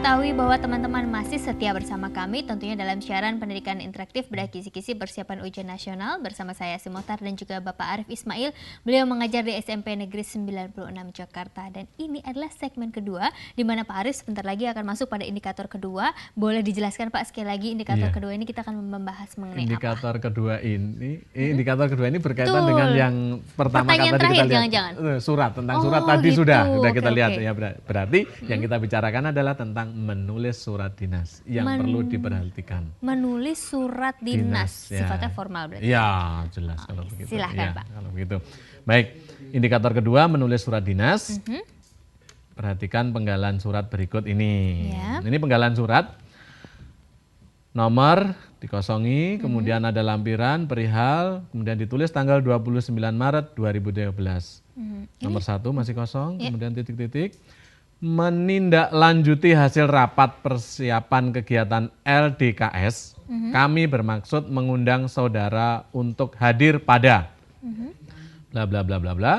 mengetahui bahwa teman-teman masih setia bersama kami tentunya dalam siaran pendidikan interaktif Bedah Kisi-Kisi persiapan ujian nasional bersama saya Simotar dan juga Bapak Arif Ismail. Beliau mengajar di SMP Negeri 96 Jakarta dan ini adalah segmen kedua di mana Pak Arif sebentar lagi akan masuk pada indikator kedua. Boleh dijelaskan Pak sekali lagi indikator kedua ini kita akan membahas mengenai indikator apa? Indikator kedua ini berkaitan Betul. dengan yang pertama Pertanyaan tadi terakhir, kita lihat. jangan-jangan. Surat tentang surat tadi gitu. sudah kita Oke, lihat oke. ya, berarti yang kita bicarakan adalah tentang menulis surat dinas yang perlu diperhatikan. Menulis surat dinas, ya. sifatnya formal berarti. Ya, jelas kalau begitu. Silahkan Ya, Pak. kalau begitu. Baik, indikator kedua menulis surat dinas. Perhatikan penggalan surat berikut ini. Ya. Ini penggalan surat. Nomor dikosongi, kemudian ada lampiran, perihal, kemudian ditulis tanggal 29 Maret 2013. Nomor 1 masih kosong, kemudian titik-titik. Menindaklanjuti hasil rapat persiapan kegiatan LDKS, kami bermaksud mengundang saudara untuk hadir pada bla bla bla bla bla.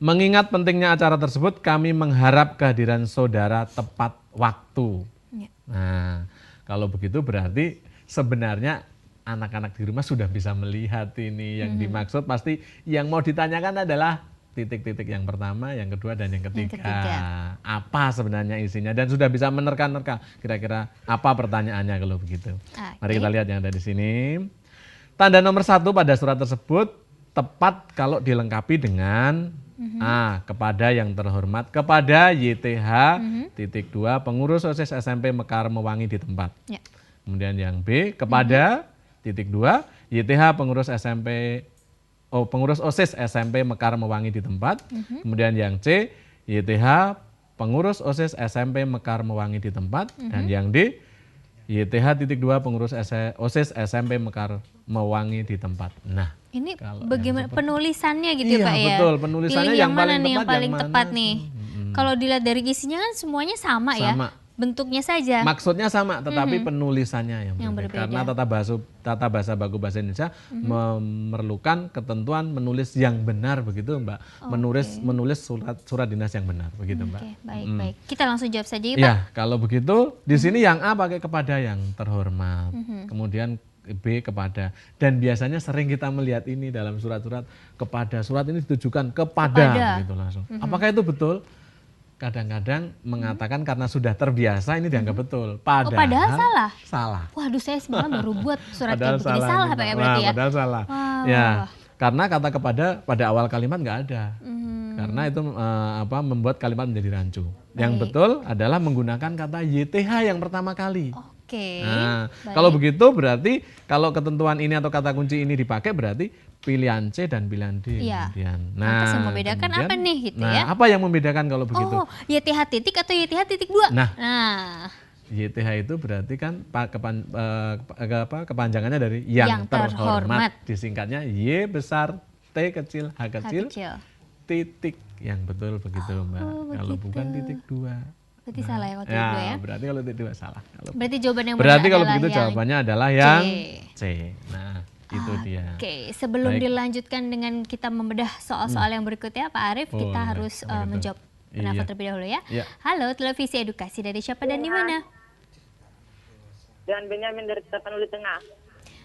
Mengingat pentingnya acara tersebut, kami mengharap kehadiran saudara tepat waktu. Ya. Nah, kalau begitu berarti sebenarnya anak-anak di rumah sudah bisa melihat ini. Yang dimaksud pasti yang mau ditanyakan adalah titik-titik yang pertama, yang kedua, dan yang ketiga. Apa sebenarnya isinya dan sudah bisa menerka-nerka kira-kira apa pertanyaannya kalau begitu. Mari kita lihat yang ada di sini. Tanda nomor 1 pada surat tersebut tepat kalau dilengkapi dengan A. Kepada yang terhormat, kepada YTH titik 2 pengurus OSIS SMP Mekar Mewangi di tempat. Ya. Kemudian yang B, kepada titik 2 YTH pengurus pengurus OSIS SMP Mekar Mewangi di tempat. Kemudian yang C, YTH pengurus OSIS SMP Mekar Mewangi di tempat. Dan yang D, YTH titik 2 pengurus OSIS SMP Mekar Mewangi di tempat. Nah, ini bagaimana penulisannya gitu ya Pak ya? Iya betul, penulisannya pilih yang paling mana nih yang paling yang tepat mana? nih. Kalau dilihat dari isinya kan semuanya sama ya. Bentuknya saja. Maksudnya sama, tetapi penulisannya yang berbeda. Karena tata bahasa baku bahasa Indonesia memerlukan ketentuan menulis yang benar begitu Mbak. Menulis surat dinas yang benar begitu Mbak. Baik. Kita langsung jawab saja ya Pak. Ya, kalau begitu di sini yang A pakai kepada yang terhormat. Kemudian B kepada. Dan biasanya sering kita melihat ini dalam surat-surat kepada. Surat ini ditujukan kepada. Gitu langsung. Apakah itu betul? Kadang-kadang mengatakan karena sudah terbiasa ini dianggap betul. Padahal salah? Salah. Waduh, saya semalam baru buat surat kayak begini. Salah Pak ya berarti ya? Padahal salah. Wow. Ya, karena kata kepada pada awal kalimat nggak ada. Karena itu membuat kalimat menjadi rancu. Yang betul adalah menggunakan kata YTH yang pertama kali. Oke. Nah, kalau begitu berarti kalau ketentuan ini atau kata kunci ini dipakai berarti pilihan C dan pilihan D. Iya. Nah, yang membedakan apa nih gitu ya? Apa yang membedakan kalau begitu? Oh, YTH titik atau YTH titik 2? Nah. YTH itu berarti kan kepanjangannya dari yang terhormat. Disingkatnya Y besar, T kecil, H kecil. Titik yang betul begitu Mbak. Kalau bukan titik 2. Berarti salah ya kalau titik 2 ya? Berarti kalau titik 2 salah. Berarti jawaban yang berarti benar kalau adalah begitu yang jawabannya adalah yang C. Nah, itu dia. Oke, sebelum dilanjutkan dengan kita membedah soal-soal yang berikutnya Pak Arif, kita harus menjawab penelpon terlebih dahulu ya. Halo, Televisi Edukasi dari siapa dan di mana? Dan Benyamin dari Tapanuli Tengah.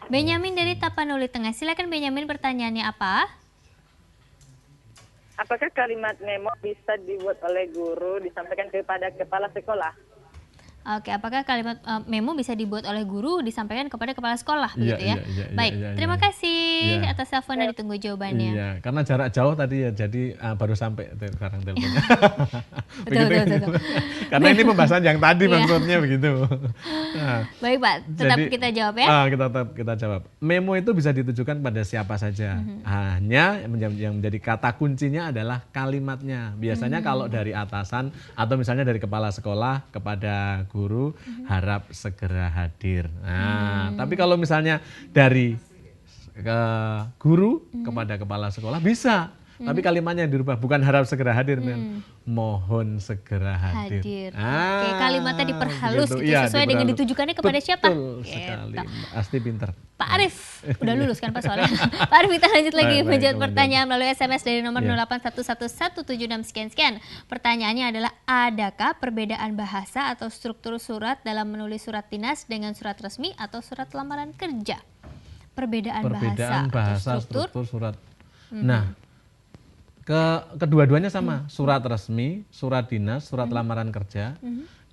Benyamin dari Tapanuli Tengah. Silakan Benyamin, pertanyaannya apa? Apakah kalimat memo bisa dibuat oleh guru disampaikan kepada kepala sekolah? Oke, apakah kalimat memo bisa dibuat oleh guru disampaikan kepada kepala sekolah begitu ya? Baik, terima kasih atas telepon dan ditunggu jawabannya. Iya, karena jarak jauh tadi ya, jadi baru sampai sekarang teleponnya. betul. Karena ini pembahasan yang tadi maksudnya begitu. Baik Pak, tetap kita jawab ya. Kita jawab. Memo itu bisa ditujukan pada siapa saja. Hanya yang menjadi kata kuncinya adalah kalimatnya. Biasanya kalau dari atasan atau misalnya dari kepala sekolah kepada guru harap segera hadir. Nah, tapi kalau misalnya dari guru kepada kepala sekolah bisa. Tapi kalimatnya dirubah, bukan harap segera hadir, mohon segera hadir. Oke, kalimatnya diperhalus gitu, sesuai dengan ditujukannya kepada siapa? Betul sekali, pasti pinter. Pak Arif, udah lulus kan Pak soalnya. Pak Arif, kita lanjut lagi Baik, menjawab kemudian. pertanyaan melalui SMS dari nomor Iya. 08111176 sekian. Pertanyaannya adalah, adakah perbedaan bahasa atau struktur surat dalam menulis surat dinas dengan surat resmi atau surat lamaran kerja? Perbedaan bahasa, struktur surat. Nah, kedua-duanya sama. Surat resmi, surat dinas, surat lamaran kerja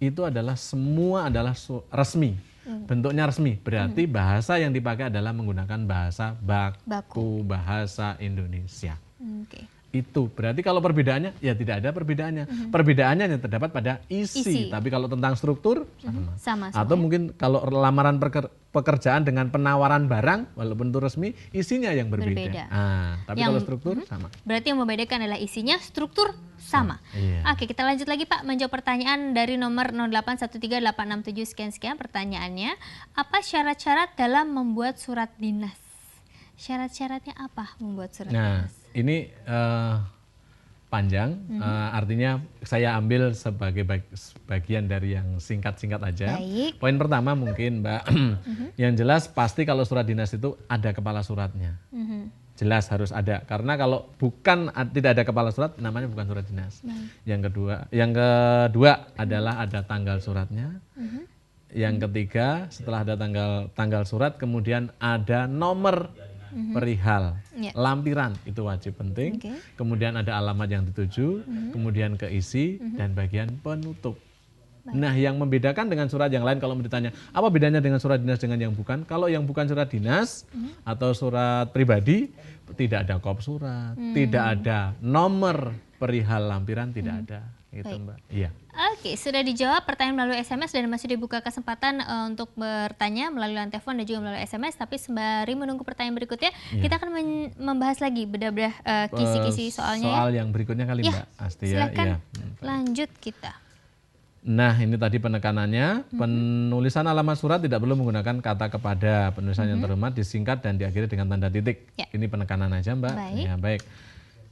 itu adalah semua adalah resmi. Bentuknya resmi. Berarti bahasa yang dipakai adalah menggunakan bahasa baku, bahasa Indonesia. Oke. Itu berarti kalau perbedaannya ya tidak ada perbedaannya. Perbedaannya yang terdapat pada isi. Tapi kalau tentang struktur sama. Atau mungkin kalau lamaran pekerjaan dengan penawaran barang walaupun itu resmi, isinya yang berbeda. Tapi kalau struktur sama. Berarti yang membedakan adalah isinya, struktur sama. Iya. Oke, kita lanjut lagi Pak menjawab pertanyaan dari nomor 0813867 sekian. Pertanyaannya, apa syarat-syarat dalam membuat surat dinas? Syarat-syaratnya apa membuat surat dinas? Ini panjang, artinya saya ambil sebagai bagian dari yang singkat-singkat aja. Baik. Poin pertama mungkin Mbak, yang jelas pasti kalau surat dinas itu ada kepala suratnya. Jelas harus ada, karena kalau tidak ada kepala surat namanya bukan surat dinas. Yang kedua adalah ada tanggal suratnya. Yang ketiga, setelah ada tanggal surat kemudian ada nomor perihal, lampiran, itu wajib penting. Kemudian ada alamat yang dituju, kemudian keisi dan bagian penutup. Nah, yang membedakan dengan surat yang lain, kalau ditanya apa bedanya dengan surat dinas dengan yang bukan, kalau yang bukan surat dinas atau surat pribadi tidak ada kop surat, tidak ada nomor perihal lampiran, tidak ada. Gitu, Mbak. Iya. Oke, sudah dijawab pertanyaan melalui SMS dan masih dibuka kesempatan untuk bertanya melalui line telepon dan juga melalui SMS. Tapi sembari menunggu pertanyaan berikutnya, kita akan membahas lagi bedah-bedah kisi-kisi soalnya. Soal yang berikutnya kali Mbak Asti ya. Silakan lanjut kita. Nah, ini tadi penekanannya, penulisan alamat surat tidak perlu menggunakan kata kepada, penulisan yang terhormat disingkat dan diakhiri dengan tanda titik. Ini penekanan aja Mbak. Ya, baik.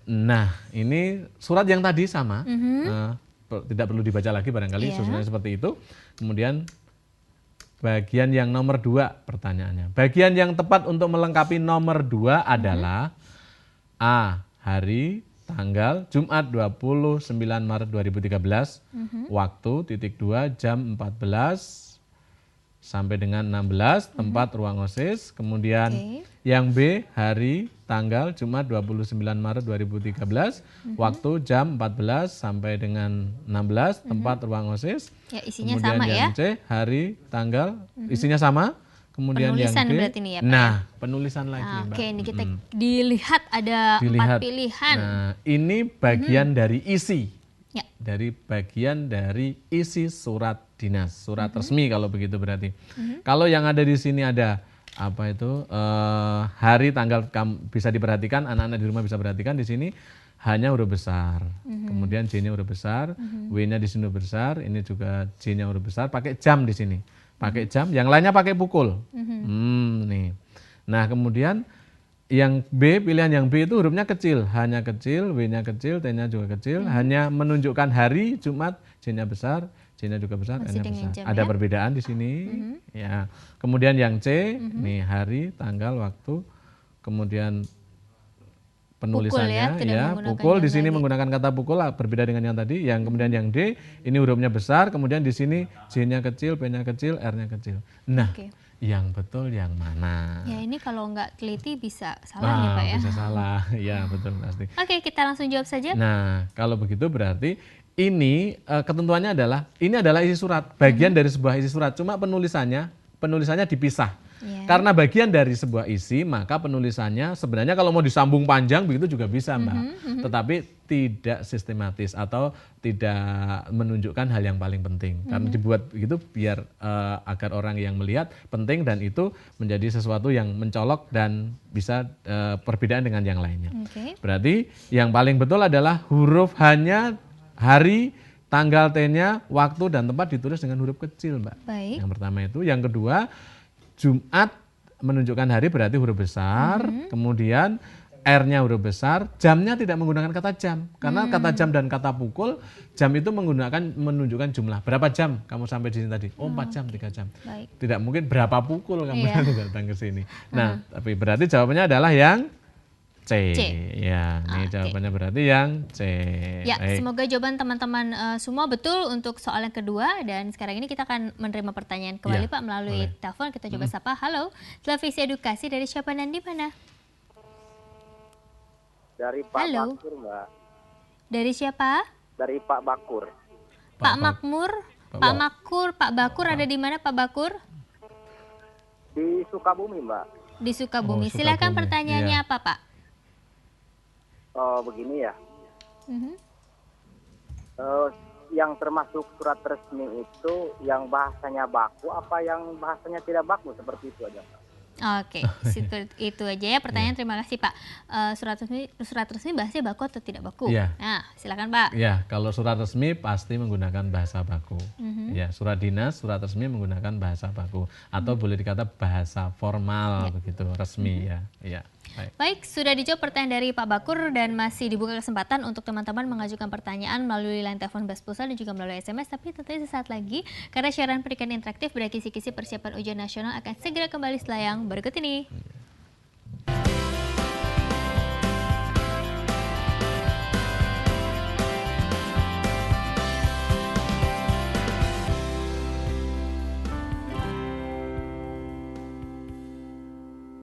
Nah, ini surat yang tadi sama, tidak perlu dibaca lagi barangkali, susunannya seperti itu. Kemudian bagian yang nomor 2 pertanyaannya. Bagian yang tepat untuk melengkapi nomor 2 adalah A. Hari, tanggal, Jumat 29 Maret 2013, waktu, (2) jam 14 sampai dengan 16, tempat ruang OSIS. Kemudian yang B, hari, tanggal, Jumat 29 Maret 2013, waktu jam 14 sampai dengan 16, tempat ruang OSIS. Ya, isinya kemudian sama yang C, hari, tanggal, isinya sama. Kemudian penulisan yang D, berarti nih ya Pak. Nah, penulisan lagi Mbak. Oke, ini kita dilihat ada 4 pilihan. Nah, ini bagian dari isi. Ya. Dari bagian dari isi surat dinas, surat resmi kalau begitu berarti. Kalau yang ada di sini ada apa itu hari, tanggal, bisa diperhatikan, anak-anak di rumah bisa perhatikan di sini hanya huruf besar. Kemudian J-nya huruf besar, W-nya di sini huruf besar, ini juga J-nya huruf besar, pakai jam di sini. Pakai jam, yang lainnya pakai pukul. Nih. Nah, kemudian yang B, pilihan yang B itu hurufnya kecil, hanya kecil, W-nya kecil, T-nya juga kecil, hanya menunjukkan hari, Jumat, J-nya besar, J-nya juga besar, N-nya besar. Ada perbedaan di sini. Ya. Kemudian yang C, nih hari, tanggal, waktu, kemudian penulisannya pukul di sini menggunakan kata pukul, berbeda dengan yang tadi. Yang kemudian yang D, ini hurufnya besar, kemudian di sini J-nya kecil, P-nya kecil, R-nya kecil. Nah, yang betul yang mana? Ya, ini kalau nggak teliti bisa salah ya Pak ya. Bisa salah, ya betul pasti. Oke, kita langsung jawab saja. Nah, kalau begitu berarti ini ketentuannya adalah ini adalah isi surat, bagian dari sebuah isi surat. Cuma penulisannya dipisah. Karena bagian dari sebuah isi, maka penulisannya sebenarnya kalau mau disambung panjang begitu juga bisa Mbak. Tetapi tidak sistematis atau tidak menunjukkan hal yang paling penting. Karena dibuat begitu biar agar orang yang melihat penting dan itu menjadi sesuatu yang mencolok dan bisa perbedaan dengan yang lainnya. Berarti yang paling betul adalah huruf hanya hari, tanggal, T-nya, waktu dan tempat ditulis dengan huruf kecil Mbak. Yang pertama itu. Yang kedua, Jumat menunjukkan hari berarti huruf besar, kemudian R-nya huruf besar, jamnya tidak menggunakan kata jam. Karena kata jam dan kata pukul, jam itu menunjukkan jumlah. Berapa jam kamu sampai di sini tadi? Oh, 4 jam, 3 jam. Baik. Tidak mungkin berapa pukul kamu datang ke sini. Nah, tapi berarti jawabannya adalah yang C. Ya, ini jawabannya berarti yang C. Ya, Baik. semoga jawaban teman-teman semua betul untuk soal yang kedua. Dan sekarang ini kita akan menerima pertanyaan kembali Ya, Pak melalui telepon. Kita coba sapa. Halo, Televisi Edukasi, dari siapa dan di mana? Dari Pak Halo. Bakur, Mbak. Dari siapa? Dari Pak Bakur. Pak Makmur, Pak Makur, Pak Bakur ada di mana Pak Bakur? Di Sukabumi, Mbak. Di Sukabumi. Oh, Silakan Sukabumi. pertanyaannya Iya. apa Pak? Oh, begini ya. Mhm. Yang termasuk surat resmi itu yang bahasanya baku apa yang bahasanya tidak baku, seperti itu aja, Pak. Oke, itu aja ya pertanyaan. Terima kasih Pak. Surat resmi bahasanya baku atau tidak baku? Iya. Nah, silakan Pak. Ya, kalau surat resmi pasti menggunakan bahasa baku. Ya, surat dinas, surat resmi menggunakan bahasa baku atau boleh dikata bahasa formal begitu, resmi ya. Iya. Baik, sudah dijawab pertanyaan dari Pak Bakur dan masih dibuka kesempatan untuk teman-teman mengajukan pertanyaan melalui line telepon Bas Pulsa dan juga melalui SMS. Tapi tentunya sesaat lagi karena siaran pendidikan interaktif berkisi-kisi persiapan ujian nasional akan segera kembali setelah yang berikut ini.